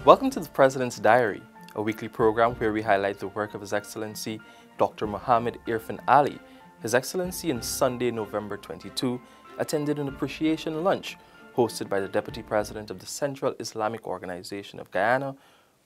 Welcome to the President's Diary, a weekly program where we highlight the work of His Excellency Dr. Muhammad Irfaan Ali. His Excellency on Sunday, November 22, attended an appreciation lunch hosted by the Deputy President of the Central Islamic Organization of Guyana,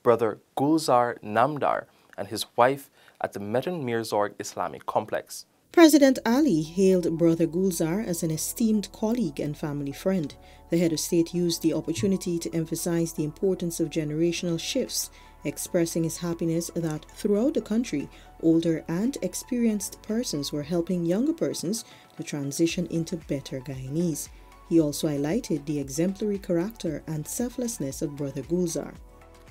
Brother Gulzar Namdar, and his wife at the Metin Mirzorg Islamic Complex. President Ali hailed Brother Gulzar as an esteemed colleague and family friend. The head of state used the opportunity to emphasize the importance of generational shifts, expressing his happiness that throughout the country, older and experienced persons were helping younger persons to transition into better Guyanese. He also highlighted the exemplary character and selflessness of Brother Gulzar.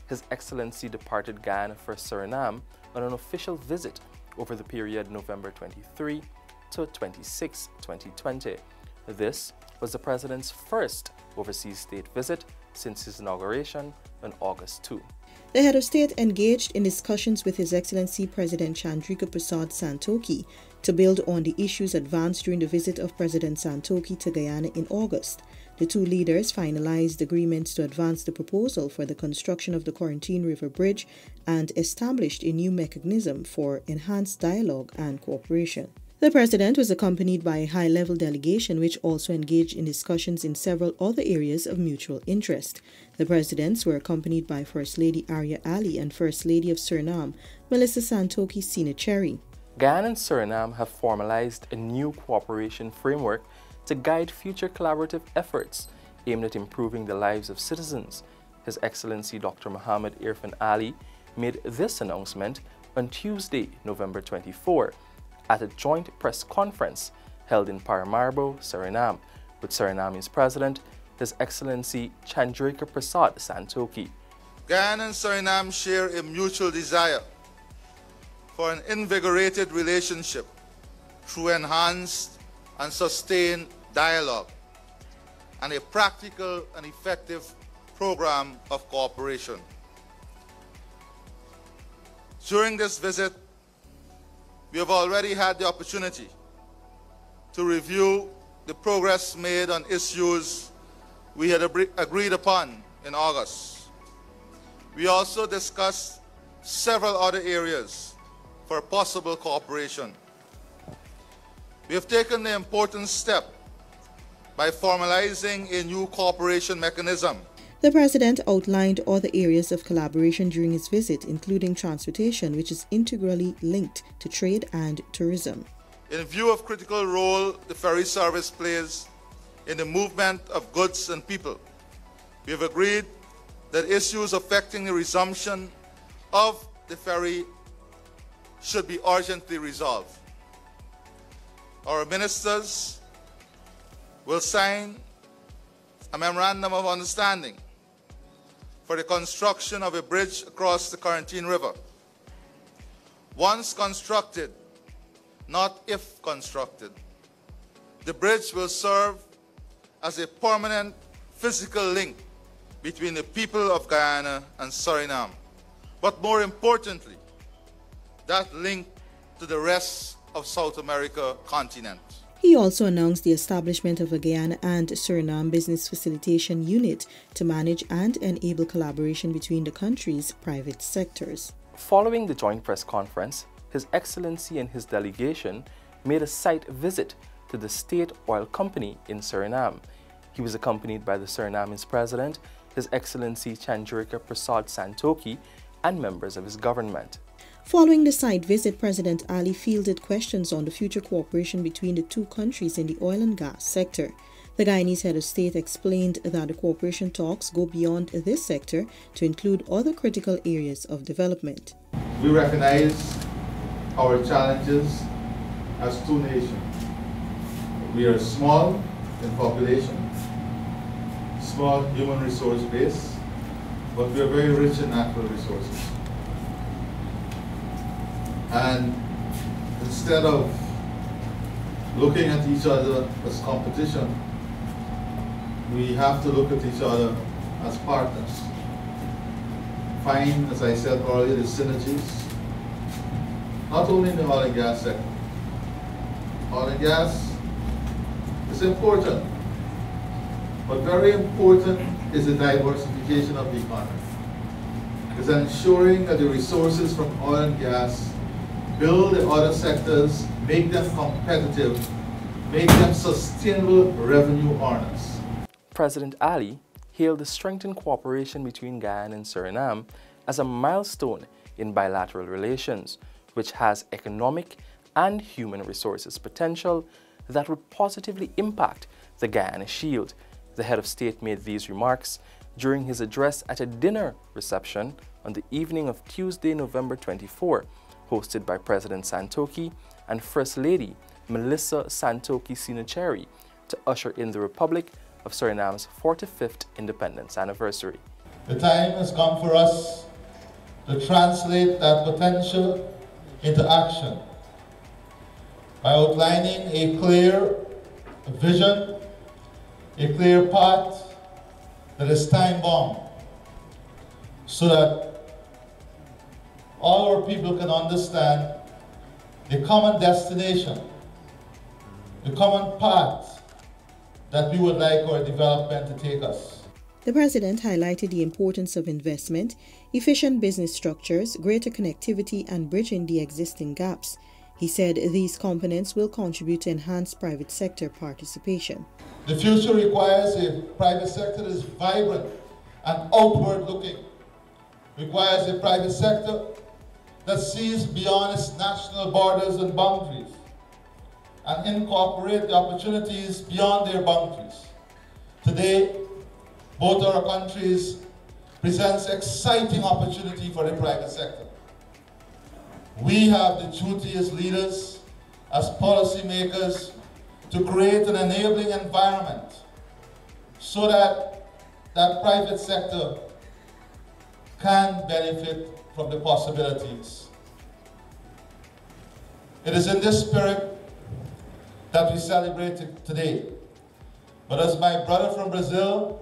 His Excellency departed Guyana for Suriname on an official visit over the period November 23 to 26, 2020. This was the President's first overseas state visit since his inauguration on August 2. The head of state engaged in discussions with His Excellency President Chandrika Prasad Santokhi to build on the issues advanced during the visit of President Santokhi to Guyana in August. The two leaders finalized agreements to advance the proposal for the construction of the Quarantine River Bridge and established a new mechanism for enhanced dialogue and cooperation. The President was accompanied by a high-level delegation which also engaged in discussions in several other areas of mutual interest. The Presidents were accompanied by First Lady Arya Ali and First Lady of Suriname, Melissa Santokhi Sinacheri. Guyana and Suriname have formalized a new cooperation framework to guide future collaborative efforts aimed at improving the lives of citizens. His Excellency Dr. Muhammad Irfaan Ali made this announcement on Tuesday, November 24, at a joint press conference held in Paramaribo, Suriname, with Suriname's President, His Excellency Chandrika Prasad Santokhi. Guyana and Suriname share a mutual desire for an invigorated relationship through enhanced and sustained dialogue and a practical and effective program of cooperation. During this visit, we have already had the opportunity to review the progress made on issues we had agreed upon in August. We also discussed several other areas for possible cooperation. We have taken the important step by formalizing a new cooperation mechanism. The President outlined other areas of collaboration during his visit, including transportation, which is integrally linked to trade and tourism. In view of critical role the ferry service plays in the movement of goods and people, we have agreed that issues affecting the resumption of the ferry should be urgently resolved. Our ministers will sign a memorandum of understanding for the construction of a bridge across the Quarantine River. Once constructed, not if constructed, the bridge will serve as a permanent physical link between the people of Guyana and Suriname. But more importantly, that link to the rest of South America continent. He also announced the establishment of a Guyana and Suriname Business Facilitation Unit to manage and enable collaboration between the country's private sectors. Following the joint press conference, His Excellency and his delegation made a site visit to the State Oil Company in Suriname. He was accompanied by the Suriname's President, His Excellency Chandrika Prasad Santokhi, and members of his government. Following the site visit, President Ali fielded questions on the future cooperation between the two countries in the oil and gas sector. The Guyanese head of state explained that the cooperation talks go beyond this sector to include other critical areas of development. We recognize our challenges as two nations. We are small in population, small human resource base, but we are very rich in natural resources. And instead of looking at each other as competition, we have to look at each other as partners. Find, as I said earlier, the synergies, not only in the oil and gas sector. Oil and gas is important, but very important is the diversification of the economy. is ensuring that the resources from oil and gas build the other sectors, make them competitive, make them sustainable revenue earners. President Ali hailed the strengthened cooperation between Guyana and Suriname as a milestone in bilateral relations, which has economic and human resources potential that would positively impact the Guyana Shield. The head of state made these remarks during his address at a dinner reception on the evening of Tuesday, November 24, hosted by President Santoki and First Lady Melissa Santoki Sinacheri to usher in the Republic of Suriname's 45th independence anniversary. The time has come for us to translate that potential into action by outlining a clear vision, a clear path that is time-bound, so that all our people can understand the common destination, the common path that we would like our development to take us. The President highlighted the importance of investment, efficient business structures, greater connectivity, and bridging the existing gaps. He said these components will contribute to enhance private sector participation. The future requires a private sector that is vibrant and outward-looking. Requires a private sector that sees beyond its national borders and boundaries and incorporate the opportunities beyond their boundaries. Today, both our countries presents exciting opportunity for the private sector. We have the duty as leaders, as policymakers, to create an enabling environment so that that private sector can benefit from the possibilities. It is in this spirit that we celebrate today. But as my brother from Brazil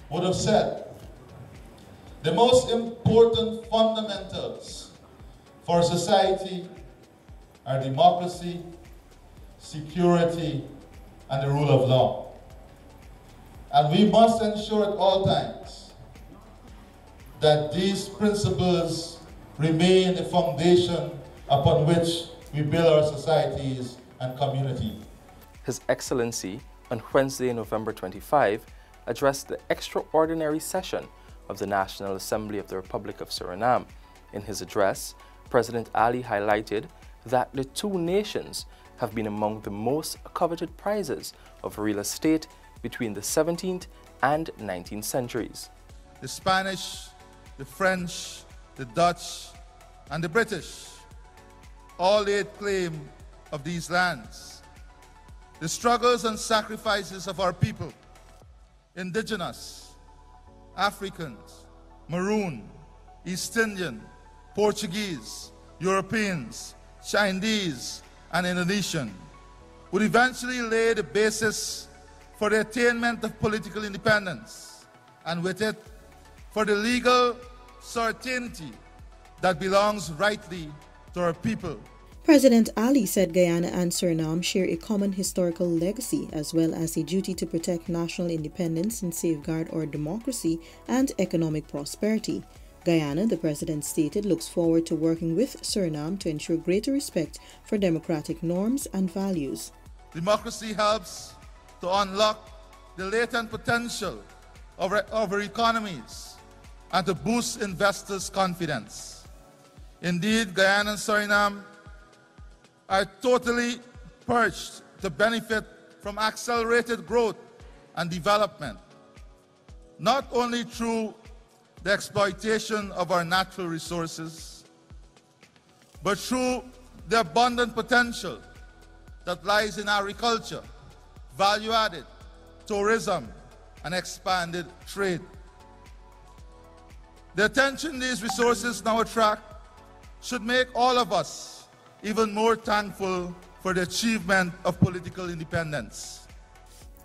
would have said, the most important fundamentals for society are democracy, security, and the rule of law. And we must ensure at all times that these principles remain the foundation upon which we build our societies and community. His Excellency, on Wednesday, November 25, addressed the extraordinary session of the National Assembly of the Republic of Suriname. In his address, President Ali highlighted that the two nations have been among the most coveted prizes of real estate between the 17th and 19th centuries. The Spanish, the French, the Dutch, and the British all laid claim of these lands. The struggles and sacrifices of our people, indigenous, Africans, Maroon, East Indian, Portuguese, Europeans, Chinese, and Indonesian, would eventually lay the basis for the attainment of political independence, and with it, for the legal certainty that belongs rightly to our people. President Ali said Guyana and Suriname share a common historical legacy as well as a duty to protect national independence and safeguard our democracy and economic prosperity. Guyana, the President stated, looks forward to working with Suriname to ensure greater respect for democratic norms and values. Democracy helps to unlock the latent potential of our economies and to boost investors' confidence. Indeed, Guyana and Suriname are totally perched to benefit from accelerated growth and development, not only through the exploitation of our natural resources, but through the abundant potential that lies in agriculture, value-added, tourism, and expanded trade. The attention these resources now attract should make all of us even more thankful for the achievement of political independence.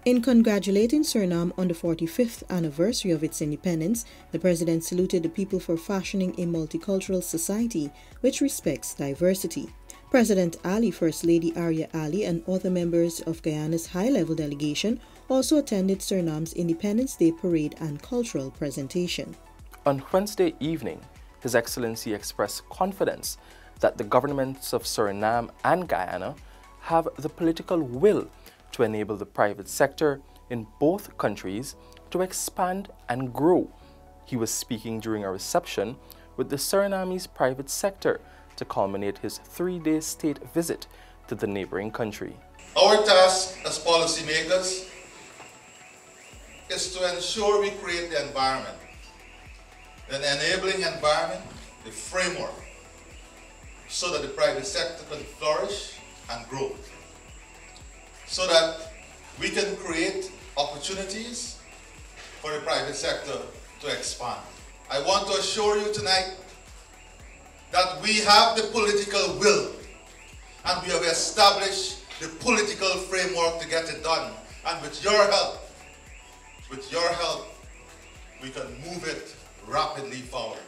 In congratulating Suriname on the 45th anniversary of its independence, the President saluted the people for fashioning a multicultural society which respects diversity. President Ali, First Lady Arya Ali, and other members of Guyana's high-level delegation also attended Suriname's Independence Day parade and cultural presentation. On Wednesday evening, His Excellency expressed confidence that the governments of Suriname and Guyana have the political will to enable the private sector in both countries to expand and grow. He was speaking during a reception with the Surinamese private sector to culminate his 3-day state visit to the neighboring country. Our task as policymakers is to ensure we create the environment, an enabling environment, the framework, so that the private sector can flourish and grow, so that we can create opportunities for the private sector to expand. I want to assure you tonight that we have the political will and we have established the political framework to get it done. And with your help, we can move it rapidly forward.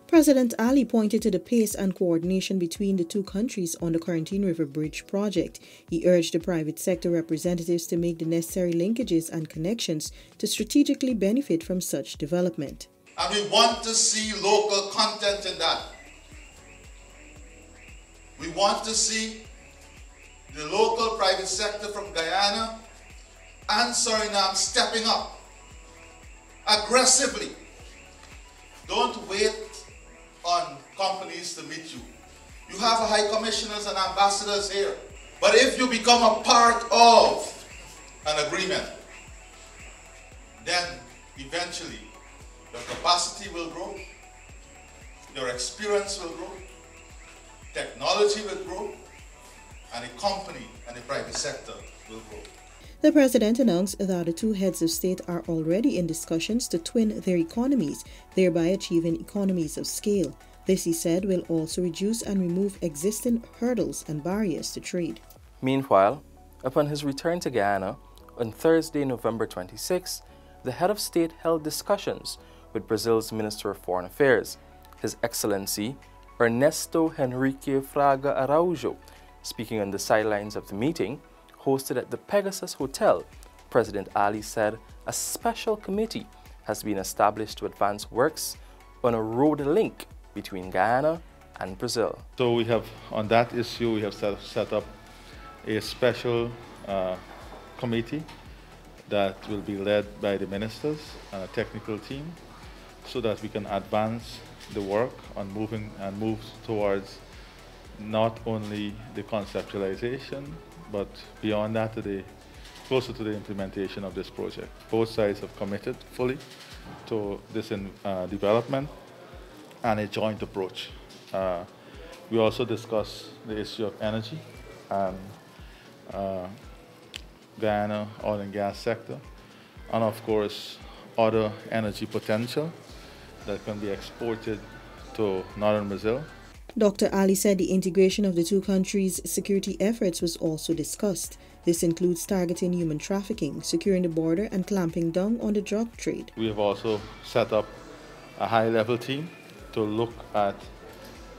President Ali pointed to the pace and coordination between the two countries on the Quarantine River Bridge project. He urged the private sector representatives to make the necessary linkages and connections to strategically benefit from such development. And we want to see local content in that. We want to see the local private sector from Guyana and Suriname stepping up aggressively. Don't wait on companies to meet you. You have high commissioners and ambassadors here. But if you become a part of an agreement, then eventually your capacity will grow, your experience will grow, technology will grow, and the company and the private sector will grow. The president announced that the two heads of state are already in discussions to twin their economies, thereby achieving economies of scale. This, he said, will also reduce and remove existing hurdles and barriers to trade. Meanwhile, upon his return to Guyana on Thursday, November 26, the head of state held discussions with Brazil's Minister of Foreign Affairs, His Excellency Ernesto Henrique Fraga Araújo. Speaking on the sidelines of the meeting, hosted at the Pegasus Hotel, President Ali said a special committee has been established to advance works on a road link between Guyana and Brazil. So we have, on that issue, we have set up a special committee that will be led by the ministers and a technical team so that we can advance the work on move towards not only the conceptualization, but beyond that, closer to the implementation of this project. Both sides have committed fully to this development and a joint approach. We also discussed the issue of energy and Guyana oil and gas sector, and of course other energy potential that can be exported to northern Brazil. Dr. Ali said the integration of the two countries' security efforts was also discussed. This includes targeting human trafficking, securing the border, and clamping down on the drug trade. We have also set up a high-level team to look at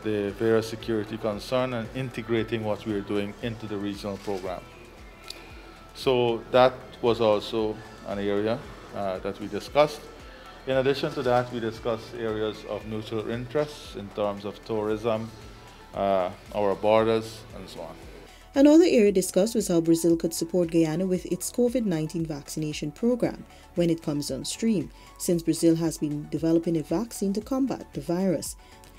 the various security concerns and integrating what we are doing into the regional program. So that was also an area that we discussed. In addition to that, we discussed areas of mutual interest in terms of tourism, our borders, and so on. Another area discussed was how Brazil could support Guyana with its COVID-19 vaccination program when it comes on stream, since Brazil has been developing a vaccine to combat the virus.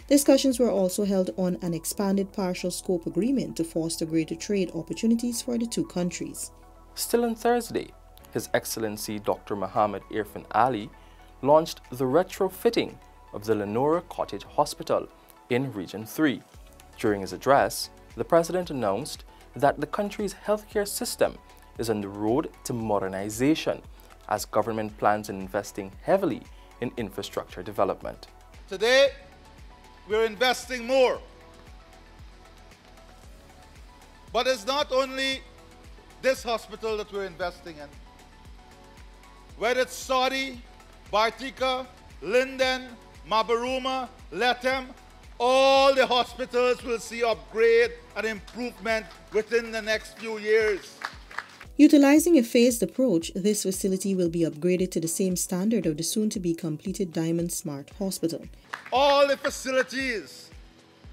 Discussions were also held on an expanded partial scope agreement to foster greater trade opportunities for the two countries. Still on Thursday, His Excellency Dr. President Irfaan Ali launched the retrofitting of the Lenora Cottage Hospital in Region 3. During his address, the President announced that the country's healthcare system is on the road to modernization as government plans on investing heavily in infrastructure development. Today, we're investing more. But it's not only this hospital that we're investing in. Whether it's Saudi, Bartica, Linden, Mabaruma, Lethem, all the hospitals will see upgrade and improvement within the next few years. Utilizing a phased approach, this facility will be upgraded to the same standard of the soon-to-be-completed Diamond Smart Hospital. All the facilities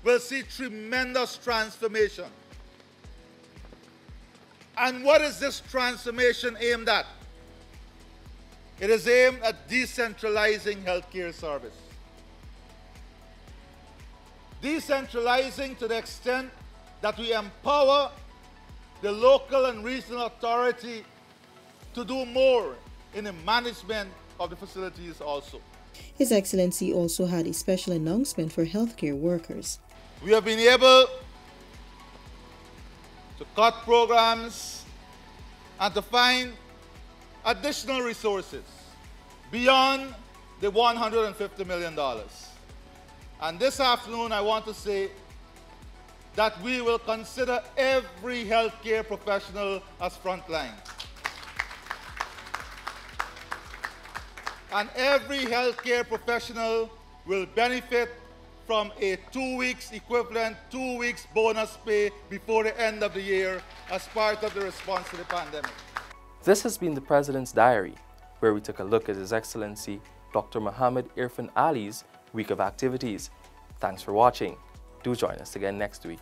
will see tremendous transformation. And what is this transformation aimed at? It is aimed at decentralizing healthcare service. Decentralizing to the extent that we empower the local and regional authority to do more in the management of the facilities also. His Excellency also had a special announcement for healthcare workers. We have been able to cut programs and to find additional resources beyond the $150 million. And this afternoon I want to say that we will consider every healthcare professional as frontline. And every healthcare professional will benefit from a 2 weeks equivalent, 2 weeks bonus pay before the end of the year as part of the response to the pandemic. This has been the President's Diary, where we took a look at His Excellency Dr. Muhammad Irfaan Ali's week of activities. Thanks for watching. Do join us again next week.